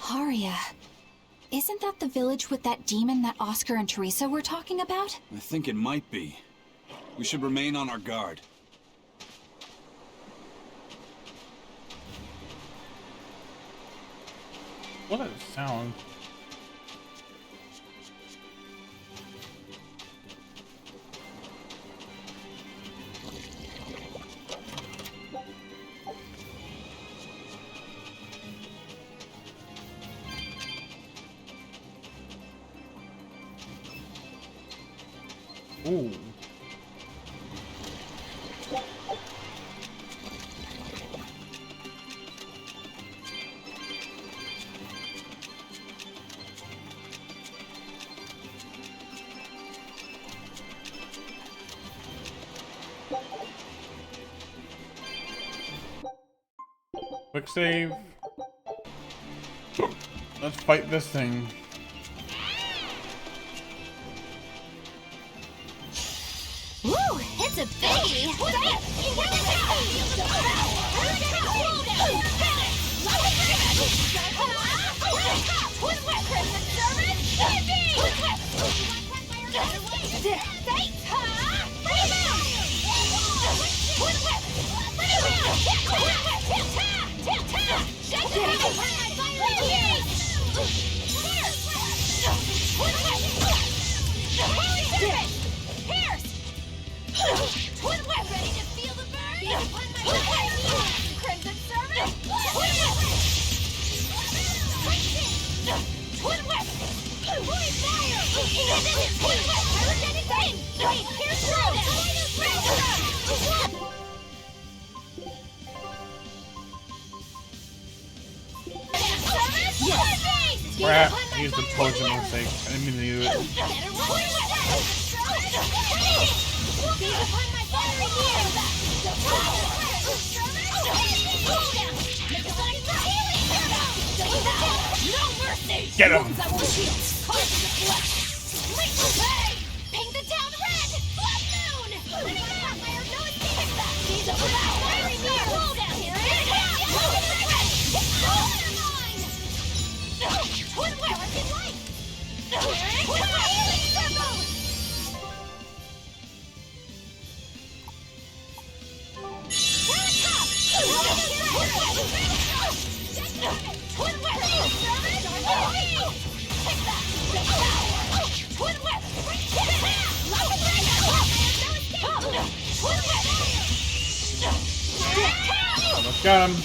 Aria. Isn't that the village with that demon that Oscar and Teresa were talking about? I think it might be. We should remain on our guard. What a sound. Ooh. Quick save. Let's fight this thing. Woo! It's a biggie! Twin whip! Ready to feel the burn? Crimson servant! Twin whip! Holy fire! Twin whip! Energetic rain! Wait, here's Crap, I used the potion mistake. I didn't mean to do it. Get him! Ping the town red! Blood moon! Almost got him.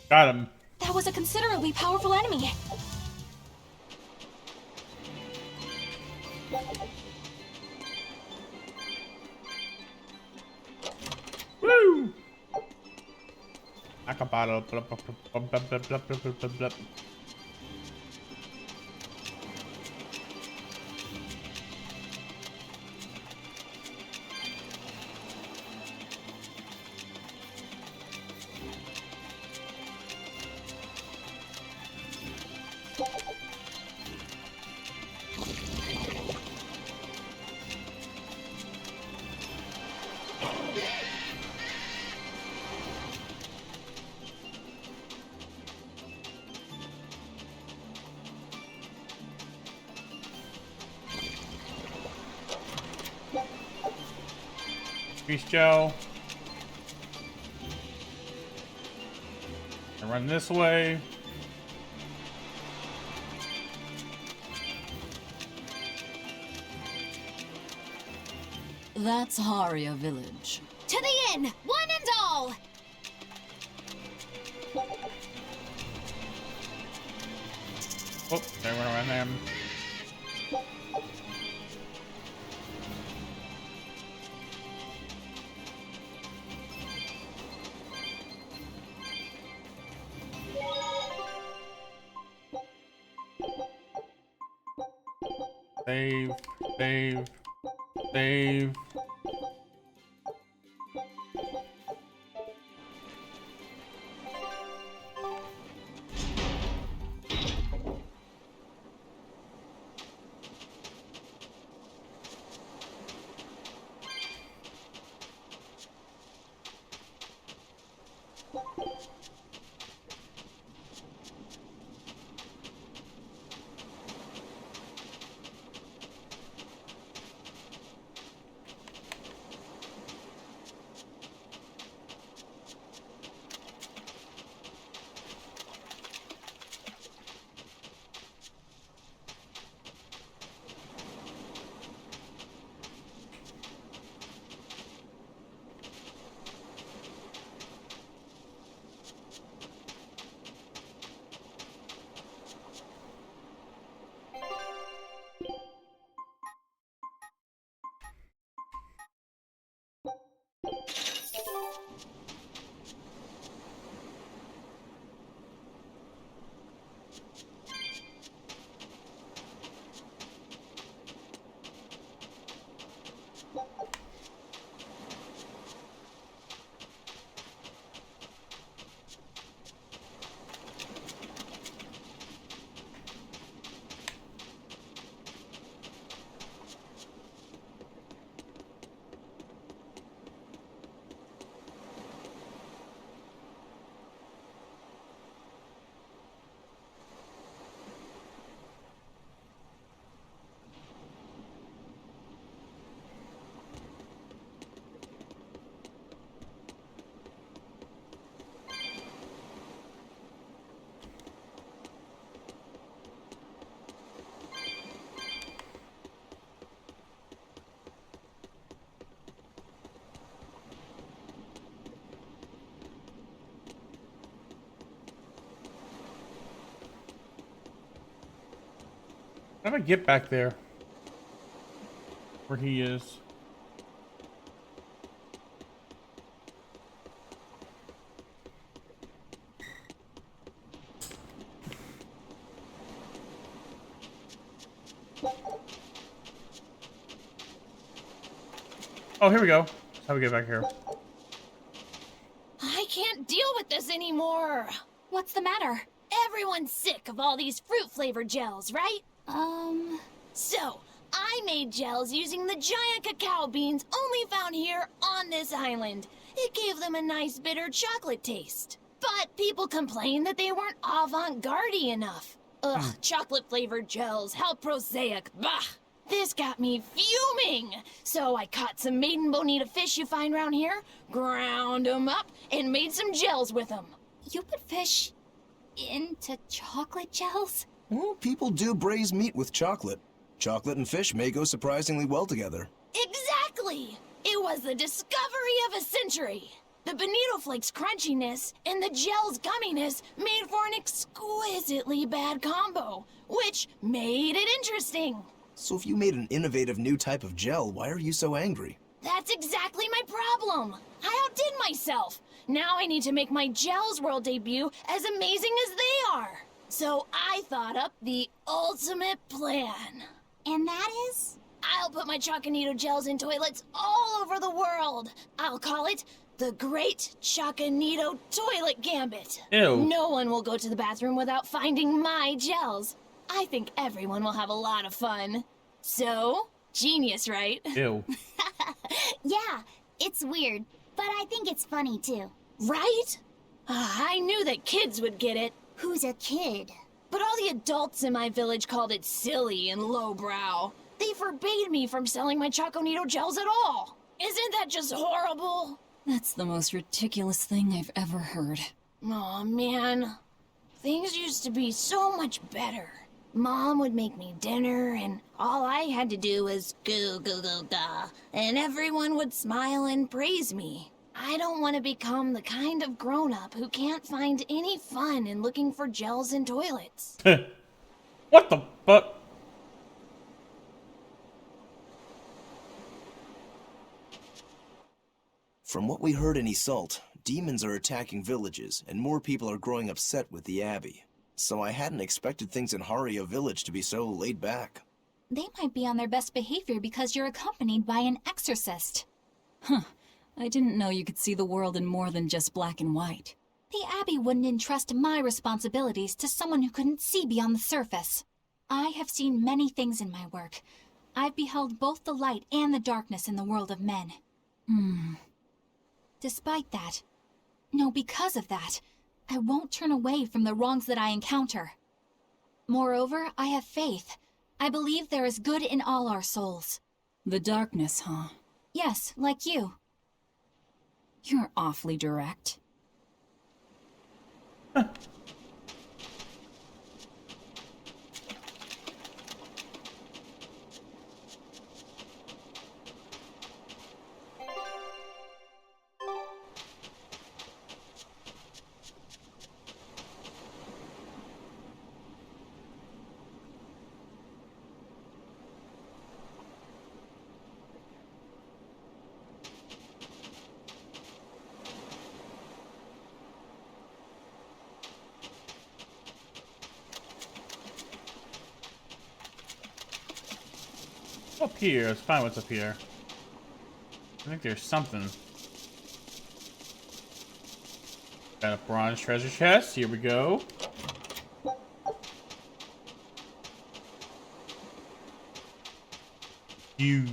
Got him. That was a considerably powerful enemy. Woo! Acabado. Peace, Joe. I run this way. That's Haria Village. To the inn, one and all! Oh, they went around them. Save, save, save. How do I get back there? Where he is. Oh, here we go. That's how we get back here. I can't deal with this anymore. What's the matter? Everyone's sick of all these fruit-flavored gels, right? So, I made gels using the giant cacao beans only found here on this island. It gave them a nice bitter chocolate taste. But people complained that they weren't avant-garde enough. Ugh, chocolate-flavored gels, how prosaic, bah! This got me fuming! So I caught some maiden bonita fish you find around here, ground them up, and made some gels with them. You put fish into chocolate gels? Well, people do braise meat with chocolate. Chocolate and fish may go surprisingly well together. Exactly! It was the discovery of a century. The bonito flakes crunchiness and the gel's gumminess made for an exquisitely bad combo, which made it interesting. So if you made an innovative new type of gel, why are you so angry? That's exactly my problem. I outdid myself. Now I need to make my Gels World debut as amazing as they are. So I thought up the ultimate plan. And that is? I'll put my Choconito gels in toilets all over the world. I'll call it the Great Choconito Toilet Gambit. Ew. No one will go to the bathroom without finding my gels. I think everyone will have a lot of fun. So, genius, right? Ew. Yeah, it's weird, but I think it's funny too. Right? I knew that kids would get it. Who's a kid? But all the adults in my village called it silly and lowbrow. They forbade me from selling my Choconito gels at all. Isn't that just horrible? That's the most ridiculous thing I've ever heard. Aw, man. Things used to be so much better. Mom would make me dinner, and all I had to do was go, go, go, ga, and everyone would smile and praise me. I don't want to become the kind of grown-up who can't find any fun in looking for gels in toilets. What the fuck? From what we heard in Iseult, demons are attacking villages, and more people are growing upset with the Abbey. So I hadn't expected things in Haria Village to be so laid back. They might be on their best behavior because you're accompanied by an exorcist. Huh. I didn't know you could see the world in more than just black and white. The Abbey wouldn't entrust my responsibilities to someone who couldn't see beyond the surface. I have seen many things in my work. I've beheld both the light and the darkness in the world of men. Despite that, no, because of that, I won't turn away from the wrongs that I encounter. Moreover, I have faith. I believe there is good in all our souls. The darkness, huh? Yes, like you. You're awfully direct. Up here, let's find what's up here. I think there's something. Got a bronze treasure chest, here we go. You.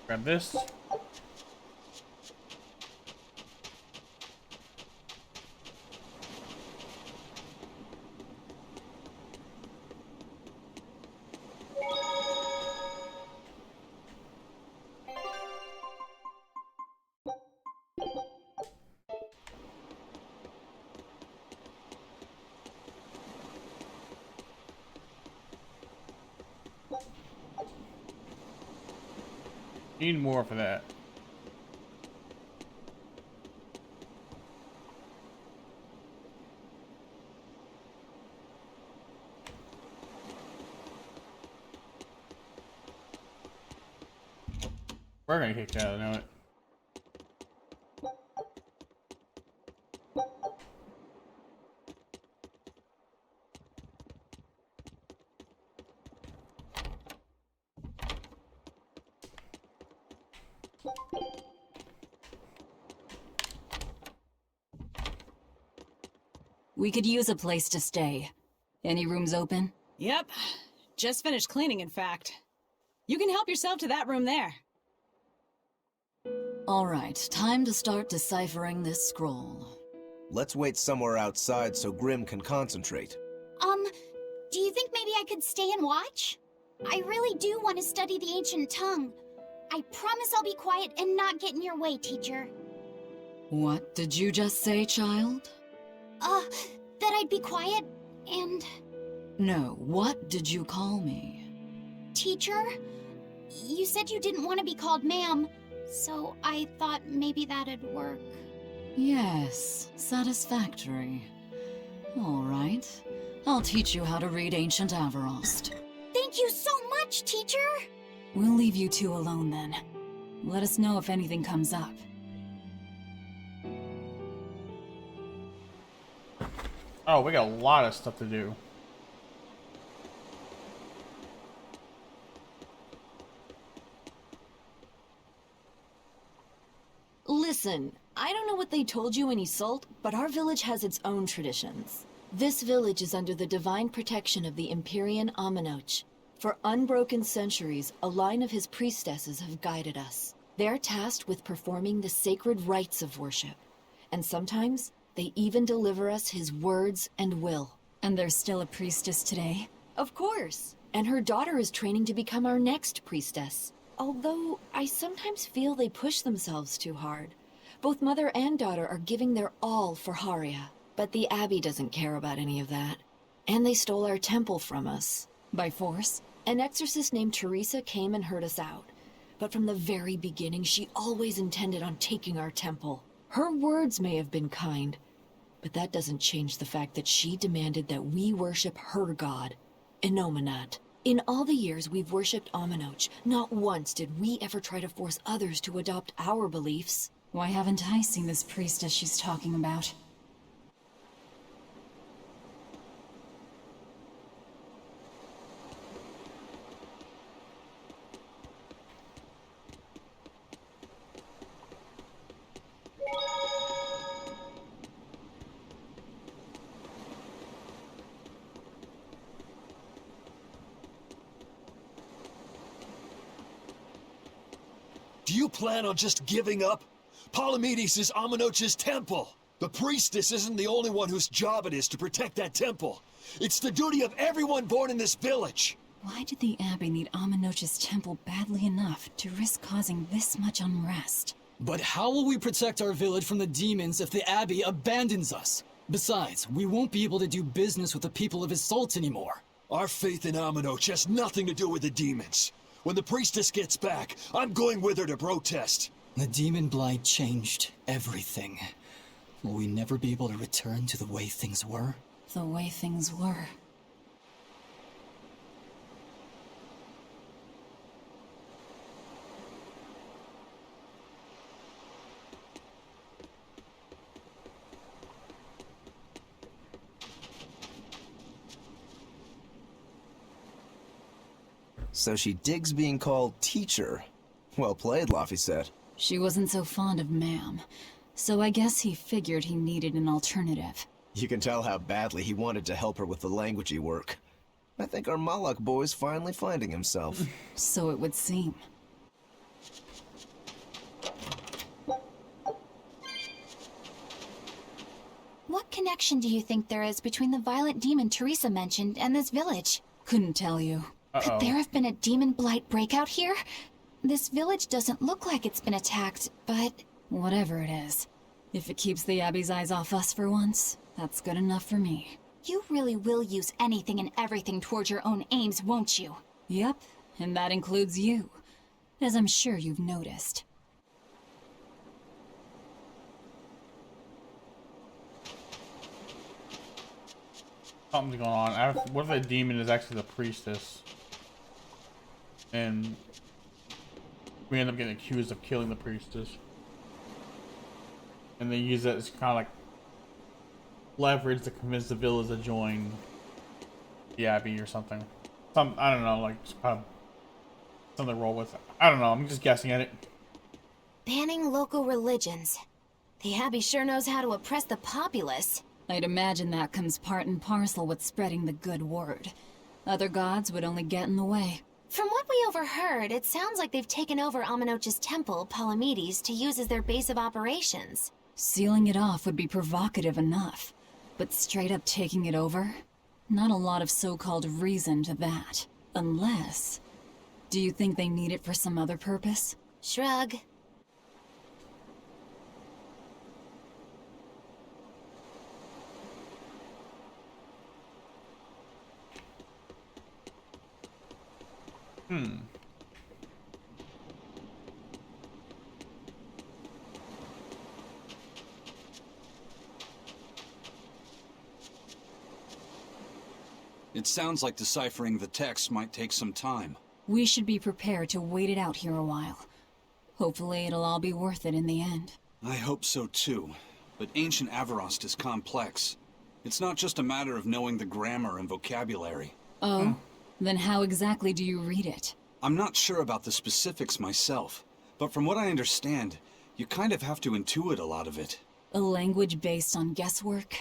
Grab this. Need more for that. We're gonna kick that out, know it. We could use a place to stay. Any rooms open? Yep. Just finished cleaning, in fact. You can help yourself to that room there. All right, time to start deciphering this scroll. Let's wait somewhere outside so Grim can concentrate. Do you think maybe I could stay and watch? I really do want to study the ancient tongue. I promise I'll be quiet and not get in your way, teacher. What did you just say, child? That I'd be quiet and... No, what did you call me? Teacher? You said you didn't want to be called ma'am, so I thought maybe that'd work. Yes, satisfactory. All right, I'll teach you how to read Ancient Averost. Thank you so much, teacher! We'll leave you two alone then. Let us know if anything comes up. Oh, we got a lot of stuff to do. Listen, I don't know what they told you in Isolt, but our village has its own traditions. This village is under the divine protection of the Empyrean Aminoch. For unbroken centuries, a line of his priestesses have guided us. They're tasked with performing the sacred rites of worship. And sometimes, they even deliver us his words and will. And there's still a priestess today? Of course. And her daughter is training to become our next priestess. Although, I sometimes feel they push themselves too hard. Both mother and daughter are giving their all for Haria. But the Abbey doesn't care about any of that. And they stole our temple from us. By force? An exorcist named Teresa came and heard us out. But from the very beginning, she always intended on taking our temple. Her words may have been kind, but that doesn't change the fact that she demanded that we worship her god, Inominat. In all the years we've worshipped Aminoch, not once did we ever try to force others to adopt our beliefs. Why haven't I seen this priestess she's talking about? Do you plan on just giving up? Palamedes is Aminoch's temple. The priestess isn't the only one whose job it is to protect that temple. It's the duty of everyone born in this village. Why did the Abbey need Aminoch's temple badly enough to risk causing this much unrest? But how will we protect our village from the demons if the Abbey abandons us? Besides, we won't be able to do business with the people of Isolt anymore. Our faith in Aminoch has nothing to do with the demons. When the priestess gets back, I'm going with her to protest. The demon blight changed everything. Will we never be able to return to the way things were? The way things were. So she digs being called teacher. Well played, Laphicet. She wasn't so fond of ma'am, so I guess he figured he needed an alternative. You can tell how badly he wanted to help her with the languagey work. I think our Malak boy's finally finding himself. So it would seem. What connection do you think there is between the violent demon Teresa mentioned and this village? Couldn't tell you. Could there have been a demon blight breakout here? This village doesn't look like it's been attacked, but whatever it is. If it keeps the Abbey's eyes off us for once, that's good enough for me. You really will use anything and everything towards your own aims, won't you? Yep, and that includes you, as I'm sure you've noticed. Something's going on. What if the demon is actually the priestess? And we end up getting accused of killing the priestess. And they use that as kind of like leverage to convince the village to join the Abbey or something. I don't know, like kind of something to roll with. I don't know, I'm just guessing at it. Banning local religions. The Abbey sure knows how to oppress the populace. I'd imagine that comes part and parcel with spreading the good word. Other gods would only get in the way. From what we overheard, it sounds like they've taken over Aminoch's temple, Palamedes, to use as their base of operations. Sealing it off would be provocative enough, but straight up taking it over? Not a lot of so-called reason to that. Unless... Do you think they need it for some other purpose? Shrug. It sounds like deciphering the text might take some time. We should be prepared to wait it out here a while. Hopefully it'll all be worth it in the end. I hope so too, but ancient Avarost is complex. It's not just a matter of knowing the grammar and vocabulary. Oh? Then how exactly do you read it? I'm not sure about the specifics myself, but from what I understand, You kind of have to intuit a lot of it. A language based on guesswork?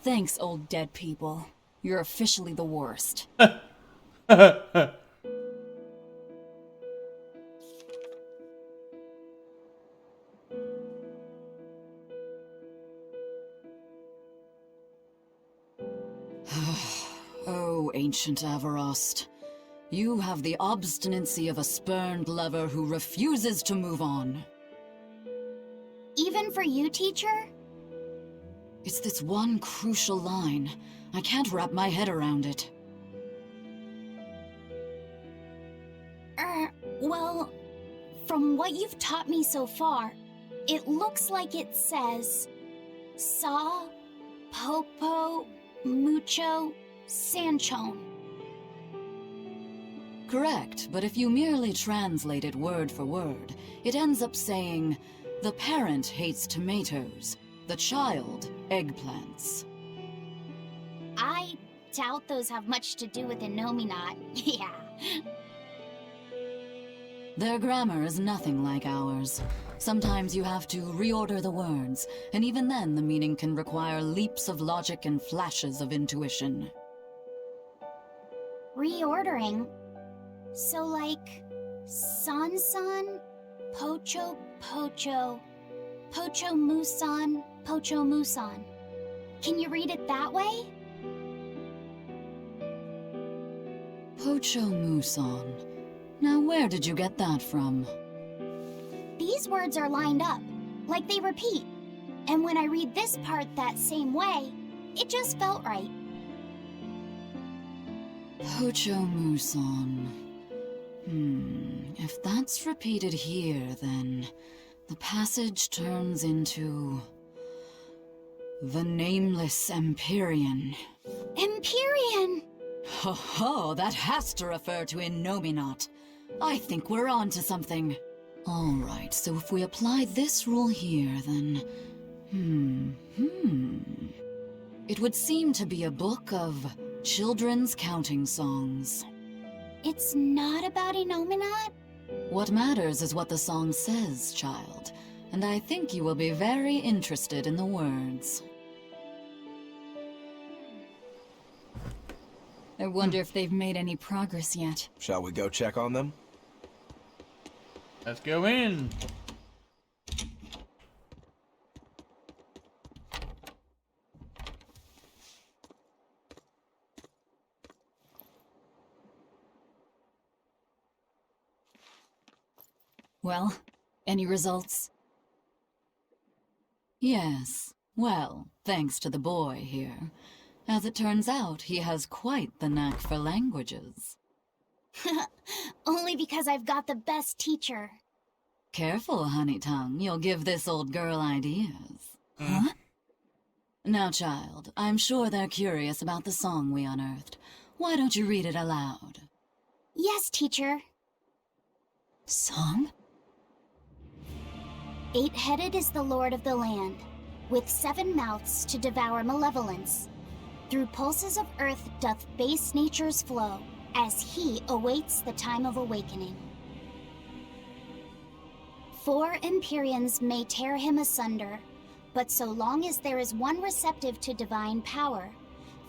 Thanks, old dead people. You're officially the worst. Oh, ancient Avarost. You have the obstinacy of a spurned lover who refuses to move on. Even for you, teacher? It's this one crucial line. I can't wrap my head around it. Well, from what you've taught me so far, it looks like it says... Sa, Popo, Mucho, Sanchon. Correct, but if you merely translate it word for word, it ends up saying, the parent hates tomatoes, the child eggplants. I doubt those have much to do with Innominat. Yeah. Their grammar is nothing like ours. Sometimes you have to reorder the words, and even then the meaning can require leaps of logic and flashes of intuition. Reordering? So like... San-san, Pocho Pocho, Pocho Musan, Pocho Musan. Can you read it that way? Pocho Muson. Now where did you get that from? These words are lined up, like they repeat. And when I read this part that same way, it just felt right. Pocho Muson. If that's repeated here, then the passage turns into... the Nameless Empyrean. Empyrean! Ho ho, that has to refer to Innominat. I think we're on to something. Alright, so if we apply this rule here, then... It would seem to be a book of children's counting songs. It's not about Innominat? What matters is what the song says, child. And I think you will be very interested in the words. I wonder if they've made any progress yet. Shall we go check on them? Let's go in. Well, any results? Yes. Well, thanks to the boy here. As it turns out, he has quite the knack for languages. Only because I've got the best teacher. Careful, honey tongue. You'll give this old girl ideas. Huh? Now, child, I'm sure they're curious about the song we unearthed. Why don't you read it aloud? Yes, teacher. Song? 8-headed is the lord of the land, with 7 mouths to devour malevolence. Through pulses of earth doth base nature's flow, as he awaits the time of awakening. 4 Empyreans may tear him asunder, but so long as there is one receptive to divine power,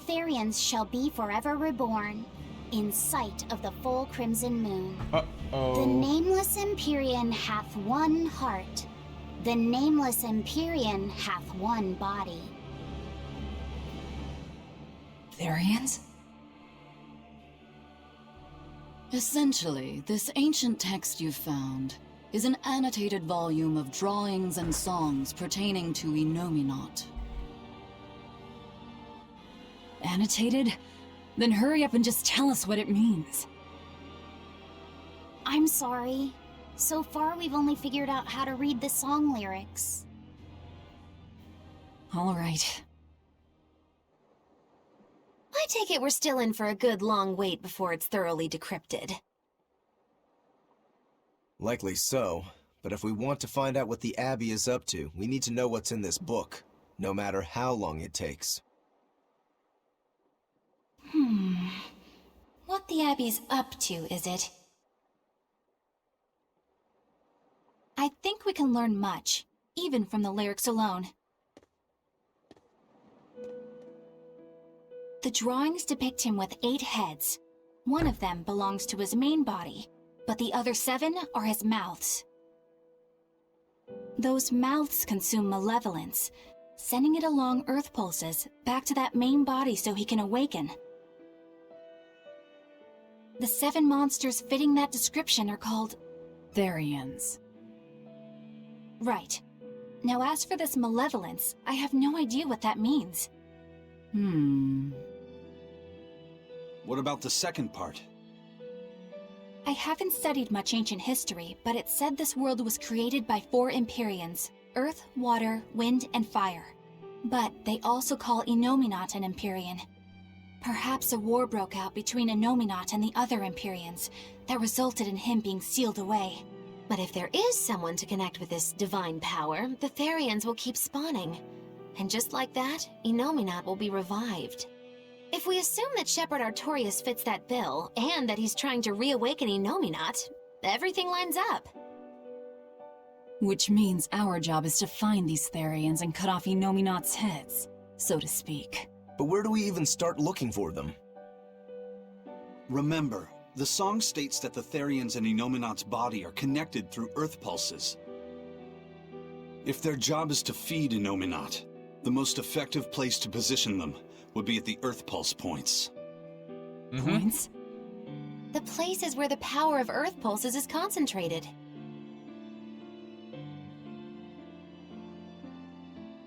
Therians shall be forever reborn, in sight of the full crimson moon. Uh-oh. The nameless Empyrean hath one heart. The nameless Empyrean hath one body. Therians? Essentially, this ancient text you found is an annotated volume of drawings and songs pertaining to Innominat. Annotated? Then hurry up and just tell us what it means. I'm sorry. So far, we've only figured out how to read the song lyrics. All right. I take it we're still in for a good long wait before it's thoroughly decrypted. Likely so, but if we want to find out what the Abbey is up to, we need to know what's in this book, no matter how long it takes. What the Abbey's up to, is it? I think we can learn much, even from the lyrics alone. The drawings depict him with 8 heads. One of them belongs to his main body, but the other 7 are his mouths. Those mouths consume malevolence, sending it along Earth pulses back to that main body so he can awaken. The 7 monsters fitting that description are called Therians. Right. Now as for this malevolence, I have no idea what that means. What about the second part? I haven't studied much ancient history, but it said this world was created by 4 Empyreans: Earth, Water, Wind, and Fire. But they also call Innominat an Empyrean. Perhaps a war broke out between Innominat and the other Empyreans that resulted in him being sealed away. But if there is someone to connect with this divine power, the Therians will keep spawning. And just like that, Innominat will be revived. If we assume that Shepherd Artorius fits that bill, and that he's trying to reawaken Innominat, everything lines up. Which means our job is to find these Therians and cut off Innominat's heads, so to speak. But where do we even start looking for them? Remember, the song states that the Therians and Innominat's body are connected through Earth pulses. If their job is to feed Innominat, the most effective place to position them would be at the Earth pulse points. Points? The places where the power of Earth pulses is concentrated.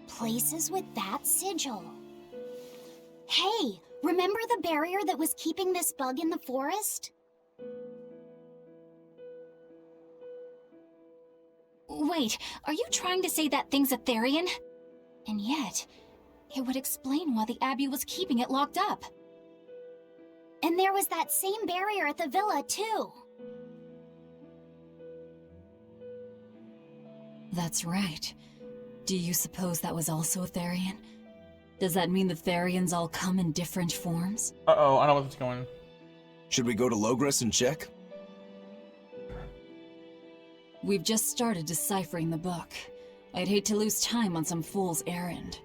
Places with that sigil. Hey, remember the barrier that was keeping this bug in the forest? Wait, are you trying to say that thing's a Therian? And yet, it would explain why the Abbey was keeping it locked up. And there was that same barrier at the villa, too. That's right. Do you suppose that was also a Therian? Does that mean the Therians all come in different forms? Uh-oh, I know what's going. Should we go to Logres and check? We've just started deciphering the book. I'd hate to lose time on some fool's errand.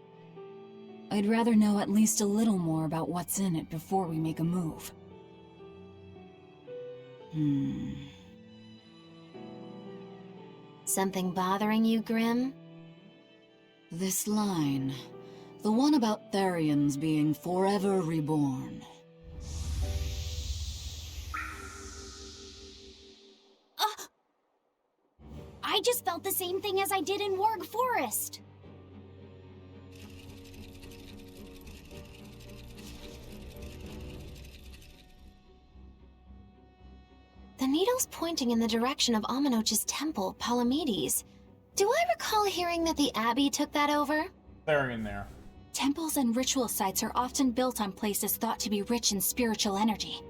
I'd rather know at least a little more about what's in it before we make a move. Something bothering you, Grim? This line. The one about Therians being forever reborn. I just felt the same thing as I did in Warg Forest. The needle's pointing in the direction of Amenoch's temple, Palamedes. Do I recall hearing that the Abbey took that over? Therian there. Temples and ritual sites are often built on places thought to be rich in spiritual energy.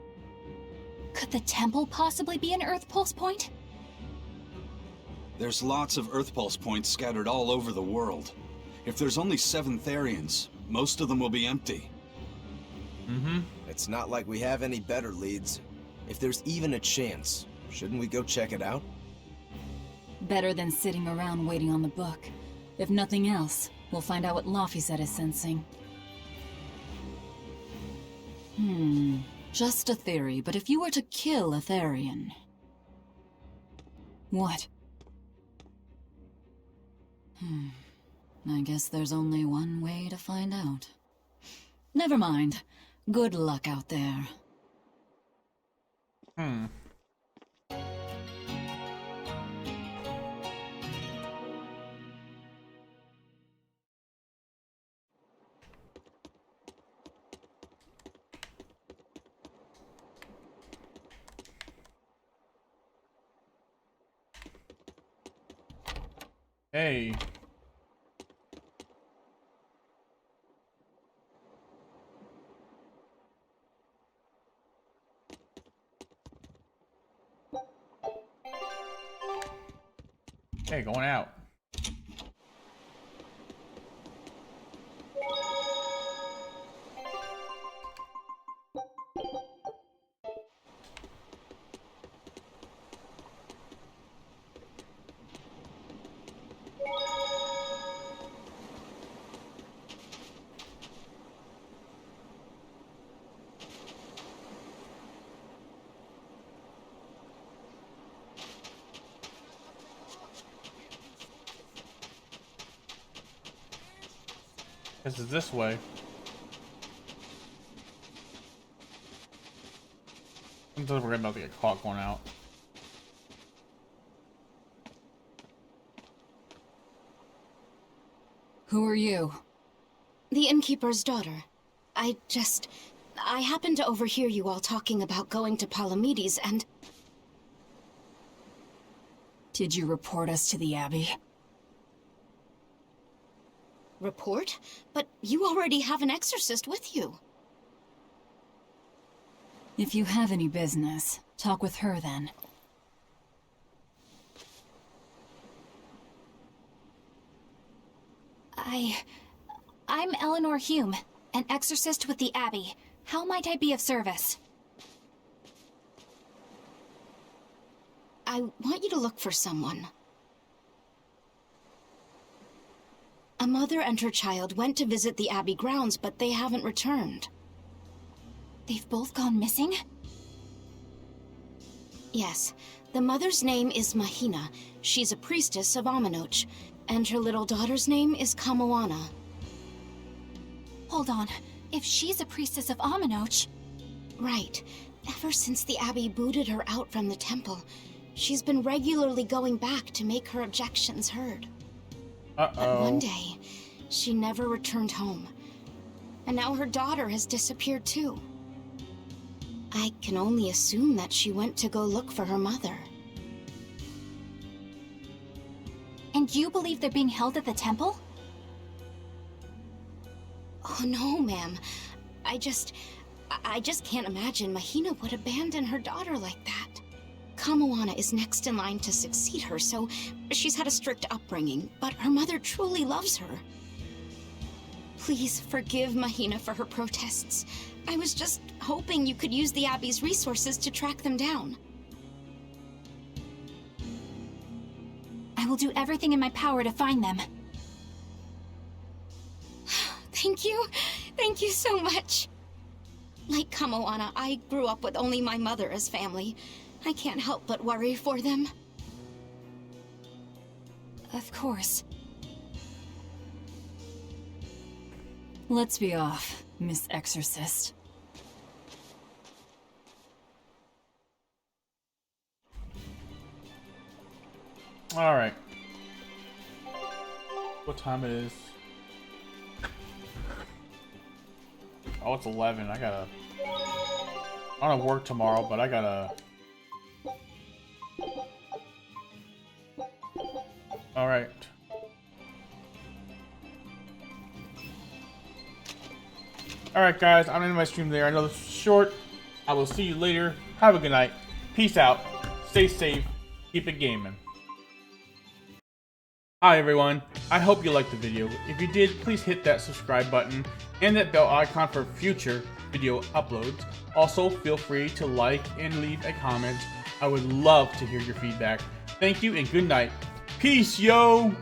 Could the temple possibly be an Earth pulse point? There's lots of Earth pulse points scattered all over the world. If there's only 7 Therians, most of them will be empty. It's not like we have any better leads. If there's even a chance, shouldn't we go check it out? Better than sitting around waiting on the book. If nothing else, we'll find out what Laphicet is sensing. Just a theory, but if you were to kill a Therian... What? I guess there's only one way to find out. Never mind. Good luck out there. Hey. Hey, going out. This is this way. Until we're about to get caught going out. Who are you? The innkeeper's daughter. I happened to overhear you all talking about going to Palamedes and... Did you report us to the Abbey? Report? But you already have an exorcist with you. If you have any business, talk with her then. I'm Eleanor Hume, an exorcist with the Abbey. How might I be of service? I want you to look for someone. A mother and her child went to visit the Abbey grounds, but they haven't returned. They've both gone missing? Yes. The mother's name is Mahina. She's a priestess of Aminoch. And her little daughter's name is Kamoana. Hold on. If she's a priestess of Aminoch... Right. Ever since the Abbey booted her out from the temple, she's been regularly going back to make her objections heard. But one day, she never returned home. And now her daughter has disappeared too. I can only assume that she went to go look for her mother. And you believe they're being held at the temple? Oh no, ma'am. I just can't imagine Mahina would abandon her daughter like that. Kamoana is next in line to succeed her, so she's had a strict upbringing, but her mother truly loves her. Please forgive Mahina for her protests. I was just hoping you could use the Abbey's resources to track them down. I will do everything in my power to find them. Thank you. Thank you so much. Like Kamoana, I grew up with only my mother as family. I can't help but worry for them. Of course. Let's be off, Miss Exorcist. Alright. What time it is? Oh, it's 11. I don't have work tomorrow, but I gotta... Alright. Alright guys, I'm ending my stream there. I know this is short. I will see you later. Have a good night. Peace out. Stay safe. Keep it gaming. Hi everyone. I hope you liked the video. If you did, please hit that subscribe button and that bell icon for future video uploads. Also, feel free to like and leave a comment. I would love to hear your feedback. Thank you and good night. Peace, yo!